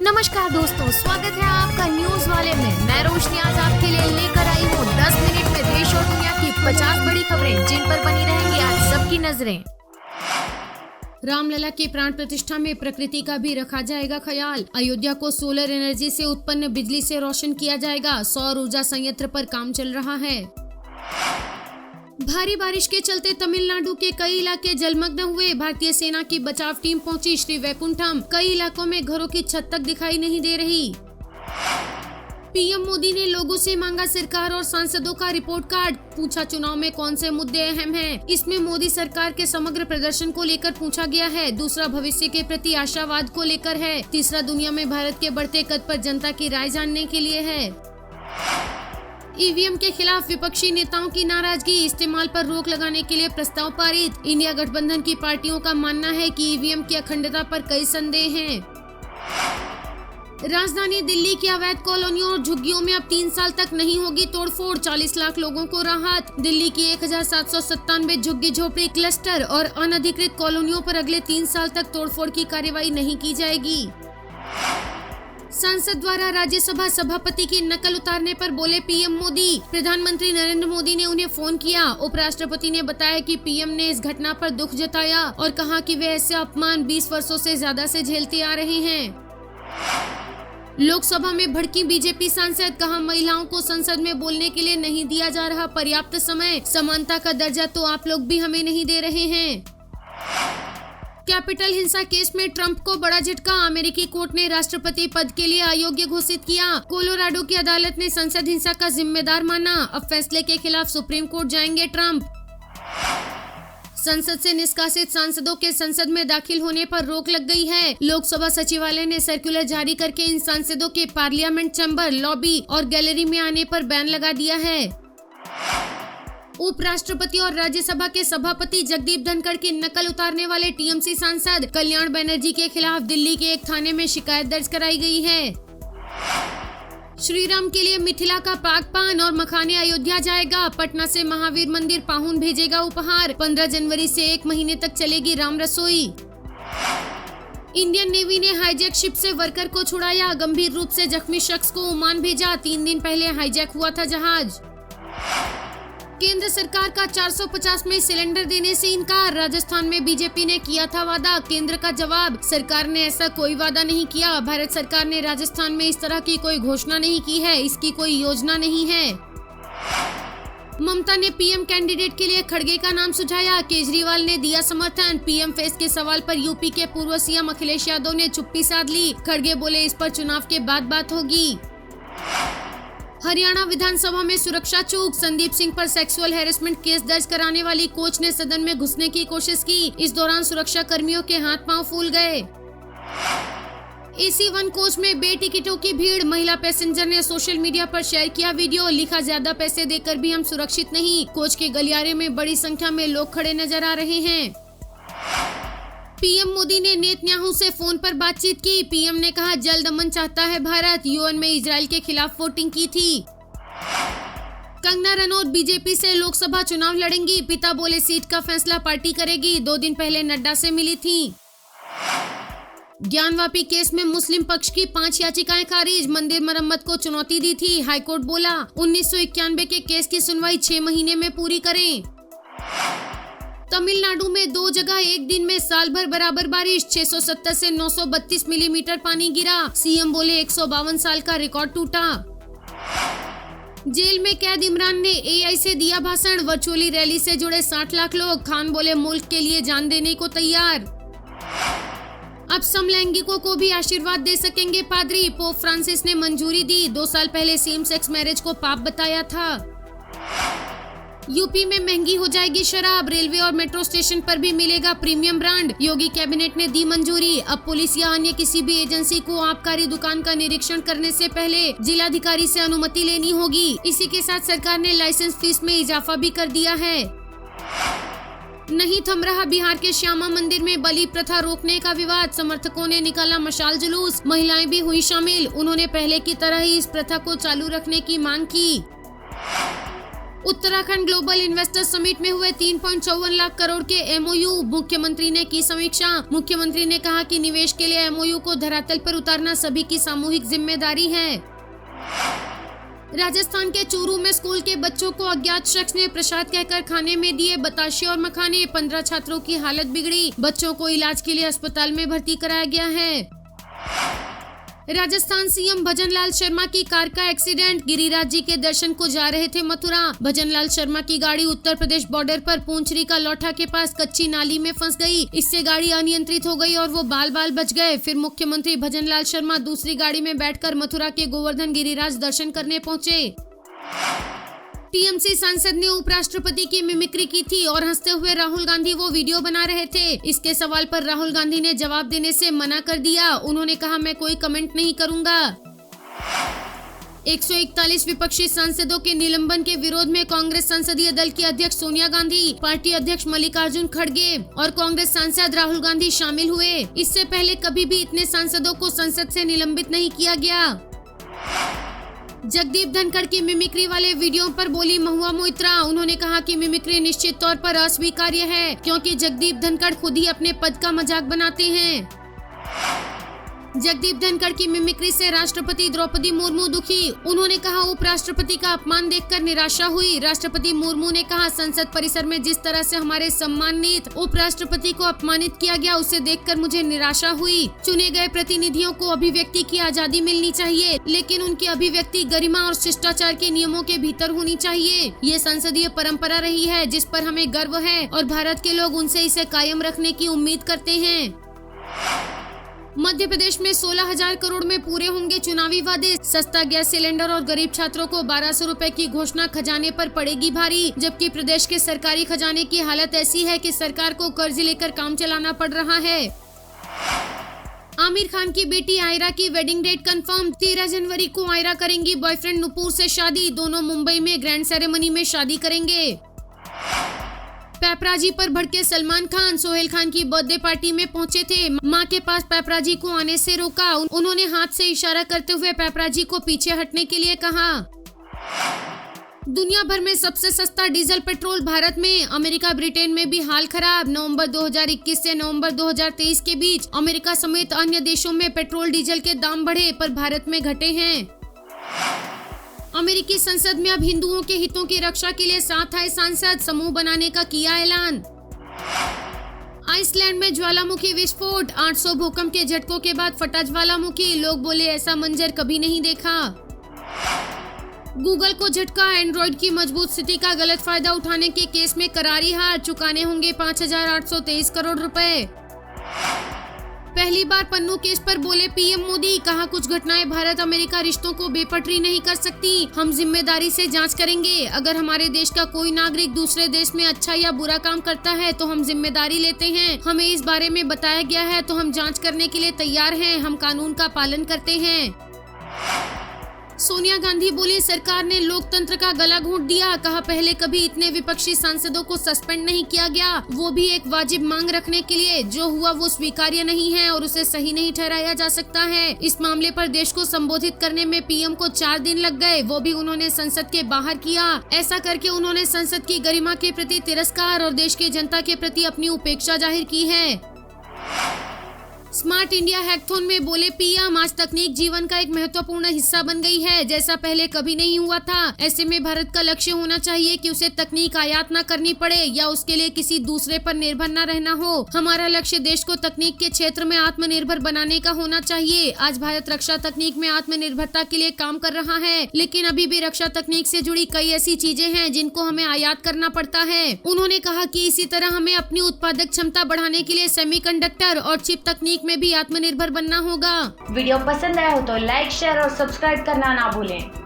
नमस्कार दोस्तों, स्वागत है आपका न्यूज वाले में। मैं रोशनी आज आपके लिए लेकर आई हूँ 10 मिनट में देश और दुनिया की 50 बड़ी खबरें जिन पर बनी रहेंगी आज सबकी नजरें। रामलला की प्राण प्रतिष्ठा में प्रकृति का भी रखा जाएगा ख्याल। अयोध्या को सोलर एनर्जी से उत्पन्न बिजली से रोशन किया जाएगा। सौर ऊर्जा संयंत्र पर काम चल रहा है। भारी बारिश के चलते तमिलनाडु के कई इलाके जलमग्न हुए। भारतीय सेना की बचाव टीम पहुंची श्रीवैकुंठम। कई इलाकों में घरों की छत तक दिखाई नहीं दे रही। पीएम मोदी ने लोगों से मांगा सरकार और सांसदों का रिपोर्ट कार्ड। पूछा चुनाव में कौन से मुद्दे अहम हैं। इसमें मोदी सरकार के समग्र प्रदर्शन को लेकर पूछा गया है। दूसरा भविष्य के प्रति आशावाद को लेकर है। तीसरा दुनिया में भारत के बढ़ते कद पर जनता की राय जानने के लिए है। ईवीएम के खिलाफ विपक्षी नेताओं की नाराजगी। इस्तेमाल पर रोक लगाने के लिए प्रस्ताव पारित। इंडिया गठबंधन की पार्टियों का मानना है कि ईवीएम की अखंडता पर कई संदेह हैं। राजधानी दिल्ली की अवैध कॉलोनियों और झुग्गियों में अब 3 साल तक नहीं होगी तोड़फोड़। 40 लाख लोगों को राहत। दिल्ली की 1797 झुग्गी झोपड़ी क्लस्टर और अनधिकृत कॉलोनियों पर अगले 3 साल तक तोड़फोड़ की कार्रवाई नहीं की जाएगी। संसद द्वारा राज्यसभा सभापति की नकल उतारने पर बोले पीएम मोदी। प्रधानमंत्री नरेंद्र मोदी ने उन्हें फोन किया। उपराष्ट्रपति ने बताया कि पीएम ने इस घटना पर दुख जताया और कहा कि वे ऐसे अपमान 20 वर्षों से ज्यादा से झेलते आ रहे हैं। लोकसभा में भड़की बीजेपी सांसद। कहा महिलाओं को संसद में बोलने के लिए नहीं दिया जा रहा पर्याप्त समय। समानता का दर्जा तो आप लोग भी हमें नहीं दे रहे हैं। कैपिटल हिंसा केस में ट्रंप को बड़ा झटका। अमेरिकी कोर्ट ने राष्ट्रपति पद के लिए अयोग्य घोषित किया। कोलोराडो की अदालत ने संसद हिंसा का जिम्मेदार माना। अब फैसले के खिलाफ सुप्रीम कोर्ट जाएंगे ट्रंप। संसद से निष्कासित सांसदों के संसद में दाखिल होने पर रोक लग गई है। लोकसभा सचिवालय ने सर्कुलर जारी करके इन सांसदों के पार्लियामेंट चैम्बर, लॉबी और गैलरी में आने पर बैन लगा दिया है। उपराष्ट्रपति और राज्यसभा के सभापति जगदीप धनखड़ की नकल उतारने वाले टीएमसी सांसद कल्याण बनर्जी के खिलाफ दिल्ली के एक थाने में शिकायत दर्ज कराई गई है। श्री राम के लिए मिथिला का पाक पान और मखाने अयोध्या जाएगा। पटना से महावीर मंदिर पाहुन भेजेगा उपहार। 15 जनवरी से 1 महीने तक चलेगी राम रसोई। इंडियन नेवी ने हाईजैक शिप से वर्कर को छुड़ाया। गंभीर रूप से जख्मी शख्स को ओमान भेजा। 3 दिन पहले हाईजैक हुआ था जहाज। केंद्र सरकार का 450 में सिलेंडर देने से इनकार। राजस्थान में बीजेपी ने किया था वादा। केंद्र का जवाब, सरकार ने ऐसा कोई वादा नहीं किया। भारत सरकार ने राजस्थान में इस तरह की कोई घोषणा नहीं की है। इसकी कोई योजना नहीं है। ममता ने पीएम कैंडिडेट के लिए खड़गे का नाम सुझाया। केजरीवाल ने दिया समर्थन। पीएम फेस के सवाल पर यूपी के पूर्व सीएम अखिलेश यादव ने चुप्पी साध ली। खड़गे बोले इस पर चुनाव के बाद बात होगी। हरियाणा विधानसभा में सुरक्षा चूक। संदीप सिंह पर सेक्सुअल हैरेसमेंट केस दर्ज कराने वाली कोच ने सदन में घुसने की कोशिश की। इस दौरान सुरक्षा कर्मियों के हाथ पांव फूल गए। AC 1 कोच में बेटिकटों की भीड़। महिला पैसेंजर ने सोशल मीडिया पर शेयर किया वीडियो। लिखा ज्यादा पैसे देकर भी हम सुरक्षित नहीं। कोच के गलियारे में बड़ी संख्या में लोग खड़े नजर आ रहे हैं। पीएम मोदी ने नेतन्याहू से फोन पर बातचीत की। पीएम ने कहा जल्द अमन चाहता है भारत। यूएन में इजराइल के खिलाफ वोटिंग की थी। कंगना रनौत बीजेपी से लोकसभा चुनाव लड़ेंगी। पिता बोले सीट का फैसला पार्टी करेगी। 2 दिन पहले नड्डा से मिली थी। ज्ञानवापी केस में मुस्लिम पक्ष की 5 याचिकाएं खारिज। मंदिर मरम्मत को चुनौती दी थी। हाईकोर्ट बोला 1991 के केस की सुनवाई 6 महीने में पूरी करें। तमिलनाडु में 2 जगह एक दिन में साल भर बराबर बारिश। 670 से 932 मिलीमीटर पानी गिरा। सीएम बोले 152 साल का रिकॉर्ड टूटा। जेल में कैद इमरान ने AI से दिया भाषण। वर्चुअली रैली से जुड़े 60 लाख लोग। खान बोले मुल्क के लिए जान देने को तैयार। अब समलैंगिकों को भी आशीर्वाद दे सकेंगे पादरी। पोप फ्रांसिस ने मंजूरी दी। 2 साल पहले सेम सेक्स मैरिज को पाप बताया था। यूपी में महंगी हो जाएगी शराब। रेलवे और मेट्रो स्टेशन पर भी मिलेगा प्रीमियम ब्रांड। योगी कैबिनेट ने दी मंजूरी। अब पुलिस या अन्य किसी भी एजेंसी को आबकारी दुकान का निरीक्षण करने से पहले जिलाधिकारी से अनुमति लेनी होगी। इसी के साथ सरकार ने लाइसेंस फीस में इजाफा भी कर दिया है। नहीं थम रहा बिहार के श्यामा मंदिर में बलि प्रथा रोकने का विवाद। समर्थकों ने निकाला मशाल जुलूस। महिलाएं भी हुई शामिल। उन्होंने पहले की तरह ही इस प्रथा को चालू रखने की मांग की। उत्तराखंड ग्लोबल इन्वेस्टर समिट में हुए 3.54 लाख करोड़ के एमओयू, मुख्यमंत्री ने की समीक्षा। मुख्यमंत्री ने कहा कि निवेश के लिए एमओयू को धरातल पर उतारना सभी की सामूहिक जिम्मेदारी है। राजस्थान के चूरू में स्कूल के बच्चों को अज्ञात शख्स ने प्रसाद कहकर खाने में दिए बताशे और मखाने। 15 छात्रों की हालत बिगड़ी। बच्चों को इलाज के लिए अस्पताल में भर्ती कराया गया है। राजस्थान सीएम भजनलाल शर्मा की कार का एक्सीडेंट। गिरिराज जी के दर्शन को जा रहे थे मथुरा। भजनलाल शर्मा की गाड़ी उत्तर प्रदेश बॉर्डर पर पूंछरी का लौठा के पास कच्ची नाली में फंस गई। इससे गाड़ी अनियंत्रित हो गई और वो बाल बाल बच गए। फिर मुख्यमंत्री भजनलाल शर्मा दूसरी गाड़ी में बैठकर मथुरा के गोवर्धन गिरिराज दर्शन करने पहुंचे। टीएमसी सांसद ने उपराष्ट्रपति की मिमिक्री की थी और हंसते हुए राहुल गांधी वो वीडियो बना रहे थे। इसके सवाल पर राहुल गांधी ने जवाब देने से मना कर दिया। उन्होंने कहा, मैं कोई कमेंट नहीं करूंगा। 141 विपक्षी सांसदों के निलंबन के विरोध में कांग्रेस संसदीय दल की अध्यक्ष सोनिया गांधी, पार्टी अध्यक्ष मल्लिकार्जुन खड़गे और कांग्रेस सांसद राहुल गांधी शामिल हुए। इससे पहले कभी भी इतने सांसदों को संसद से निलंबित नहीं किया गया। जगदीप धनखड़ की मिमिक्री वाले वीडियो पर बोली महुआ मोइत्रा। उन्होंने कहा कि मिमिक्री निश्चित तौर पर अस्वीकार्य है, क्योंकि जगदीप धनखड़ खुद ही अपने पद का मजाक बनाते हैं। जगदीप धनखड़ की मिमिक्री से राष्ट्रपति द्रौपदी मुर्मू दुखी। उन्होंने कहा, उपराष्ट्रपति का अपमान देखकर निराशा हुई। राष्ट्रपति मुर्मू ने कहा, संसद परिसर में जिस तरह से हमारे सम्मानित उपराष्ट्रपति को अपमानित किया गया, उसे देखकर मुझे निराशा हुई। चुने गए प्रतिनिधियों को अभिव्यक्ति की आजादी मिलनी चाहिए, लेकिन उनकी अभिव्यक्ति गरिमा और शिष्टाचार के नियमों के भीतर होनी चाहिए। ये संसदीय परंपरा रही है जिस पर हमें गर्व है और भारत के लोग उनसे इसे कायम रखने की उम्मीद करते हैं। मध्य प्रदेश में 16,000 करोड़ में पूरे होंगे चुनावी वादे। सस्ता गैस सिलेंडर और गरीब छात्रों को 1200 रुपए की घोषणा खजाने पर पड़ेगी भारी। जबकि प्रदेश के सरकारी खजाने की हालत ऐसी है कि सरकार को कर्ज लेकर काम चलाना पड़ रहा है। आमिर खान की बेटी आयरा की वेडिंग डेट कंफर्म। 13 जनवरी को आयरा करेंगी बॉयफ्रेंड नुपुर से शादी। दोनों मुंबई में ग्रैंड सेरेमनी में शादी करेंगे। पेपराजी पर भड़के सलमान खान सोहेल खान की बर्थडे पार्टी में पहुंचे थे। मां के पास पेपराजी को आने से रोका। उन्होंने हाथ से इशारा करते हुए पेपराजी को पीछे हटने के लिए कहा। दुनिया भर में सबसे सस्ता डीजल पेट्रोल भारत में। अमेरिका ब्रिटेन में भी हाल खराब। नवंबर 2021 से नवंबर 2023 के बीच अमेरिका समेत अन्य देशों में पेट्रोल डीजल के दाम बढ़े, पर भारत में घटे हैं। अमेरिकी संसद में अब हिंदुओं के हितों की रक्षा के लिए 7 आए सांसद। समूह बनाने का किया ऐलान। आइसलैंड में ज्वालामुखी विस्फोट। 800 भूकंप के झटकों के बाद फटा ज्वालामुखी। लोग बोले, ऐसा मंजर कभी नहीं देखा। गूगल को झटका। एंड्रॉइड की मजबूत स्थिति का गलत फायदा उठाने के केस में करारी हार। चुकाने होंगे 5,823 करोड़ रुपए। पहली बार पन्नू केस पर बोले पीएम मोदी। कहा, कुछ घटनाएं भारत अमेरिका रिश्तों को बेपटरी नहीं कर सकती। हम जिम्मेदारी से जांच करेंगे। अगर हमारे देश का कोई नागरिक दूसरे देश में अच्छा या बुरा काम करता है तो हम जिम्मेदारी लेते हैं। हमें इस बारे में बताया गया है तो हम जांच करने के लिए तैयार हैं। हम कानून का पालन करते हैं। सोनिया गांधी बोली, सरकार ने लोकतंत्र का गला घोंट दिया। कहा, पहले कभी इतने विपक्षी सांसदों को सस्पेंड नहीं किया गया, वो भी एक वाजिब मांग रखने के लिए। जो हुआ वो स्वीकार्य नहीं है और उसे सही नहीं ठहराया जा सकता है। इस मामले पर देश को संबोधित करने में पीएम को 4 दिन लग गए, वो भी उन्होंने संसद के बाहर किया। ऐसा करके उन्होंने संसद की गरिमा के प्रति तिरस्कार और देश की जनता के प्रति अपनी उपेक्षा जाहिर की है। स्मार्ट इंडिया हैकथॉन में बोले पीएम, आज तकनीक जीवन का एक महत्वपूर्ण हिस्सा बन गई है, जैसा पहले कभी नहीं हुआ था। ऐसे में भारत का लक्ष्य होना चाहिए कि उसे तकनीक आयात न करनी पड़े या उसके लिए किसी दूसरे पर निर्भर न रहना हो। हमारा लक्ष्य देश को तकनीक के क्षेत्र में आत्मनिर्भर बनाने का होना चाहिए। आज भारत रक्षा तकनीक में आत्मनिर्भरता के लिए काम कर रहा है, लेकिन अभी भी रक्षा तकनीक से जुड़ी कई ऐसी चीजें हैं जिनको हमें आयात करना पड़ता है। उन्होंने कहा कि इसी तरह हमें अपनी उत्पादक क्षमता बढ़ाने के लिए सेमीकंडक्टर और चिप तकनीक में भी आत्मनिर्भर बनना होगा। वीडियो पसंद आया हो तो लाइक, शेयर और सब्सक्राइब करना ना भूलें।